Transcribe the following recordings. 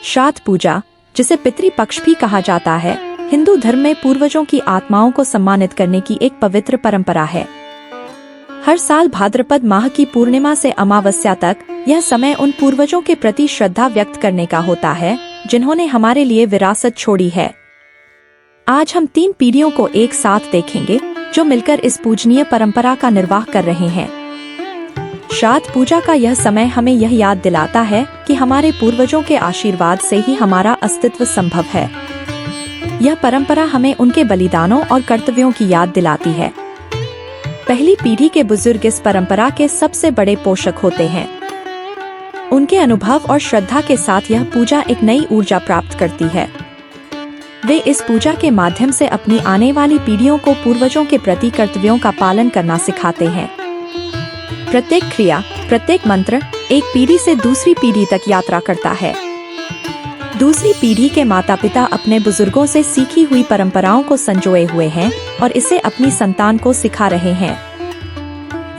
श्राद्ध पूजा, जिसे पितृपक्ष भी कहा जाता है, हिंदू धर्म में पूर्वजों की आत्माओं को सम्मानित करने की एक पवित्र परंपरा है। हर साल भाद्रपद माह की पूर्णिमा से अमावस्या तक यह समय उन पूर्वजों के प्रति श्रद्धा व्यक्त करने का होता है जिन्होंने हमारे लिए विरासत छोड़ी है। आज हम 3 पीढ़ियों को एक साथ देखेंगे जो मिलकर इस पूजनीय परंपरा का निर्वाह कर रहे हैं। श्राद्ध पूजा का यह समय हमें यह याद दिलाता है कि हमारे पूर्वजों के आशीर्वाद से ही हमारा अस्तित्व संभव है। यह परंपरा हमें उनके बलिदानों और कर्तव्यों की याद दिलाती है। पहली पीढ़ी के बुजुर्ग इस परंपरा के सबसे बड़े पोषक होते हैं। उनके अनुभव और श्रद्धा के साथ यह पूजा एक नई ऊर्जा प्राप्त करती है। वे इस पूजा के माध्यम से अपनी आने वाली पीढ़ियों को पूर्वजों के प्रति कर्तव्यों का पालन करना सिखाते हैं। प्रत्येक क्रिया, प्रत्येक मंत्र एक पीढ़ी से दूसरी पीढ़ी तक यात्रा करता है। दूसरी पीढ़ी के माता पिता अपने बुजुर्गों से सीखी हुई परंपराओं को संजोए हुए हैं और इसे अपनी संतान को सिखा रहे हैं।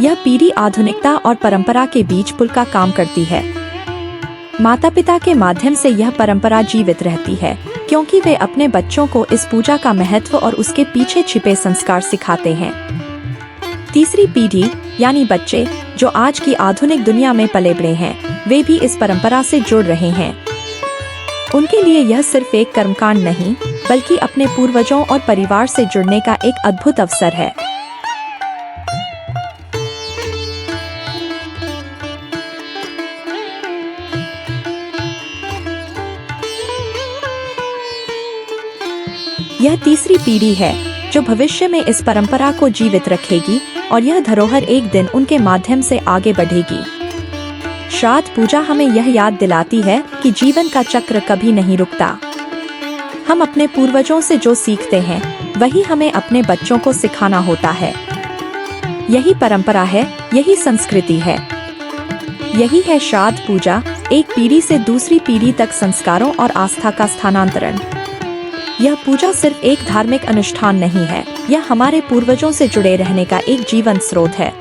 यह पीढ़ी आधुनिकता और परंपरा के बीच पुल का काम करती है। माता पिता के माध्यम से यह परंपरा जीवित रहती है क्योंकि वे अपने बच्चों को इस पूजा का महत्व और उसके पीछे छिपे संस्कार सिखाते हैं। तीसरी पीढ़ी यानी बच्चे, जो आज की आधुनिक दुनिया में पले बड़े हैं, वे भी इस परंपरा से जुड़ रहे हैं। उनके लिए यह सिर्फ एक कर्मकांड नहीं, बल्कि अपने पूर्वजों और परिवार से जुड़ने का एक अद्भुत अवसर है। यह तीसरी पीढ़ी है जो भविष्य में इस परंपरा को जीवित रखेगी और यह धरोहर एक दिन उनके माध्यम से आगे बढ़ेगी। श्राद्ध पूजा हमें यह याद दिलाती है कि जीवन का चक्र कभी नहीं रुकता। हम अपने पूर्वजों से जो सीखते हैं वही हमें अपने बच्चों को सिखाना होता है। यही परंपरा है, यही संस्कृति है। यही है श्राद्ध पूजा, एक पीढ़ी से दूसरी पीढ़ी तक संस्कारों और आस्था का स्थानांतरण। यह पूजा सिर्फ एक धार्मिक अनुष्ठान नहीं है, यह हमारे पूर्वजों से जुड़े रहने का एक जीवंत स्रोत है।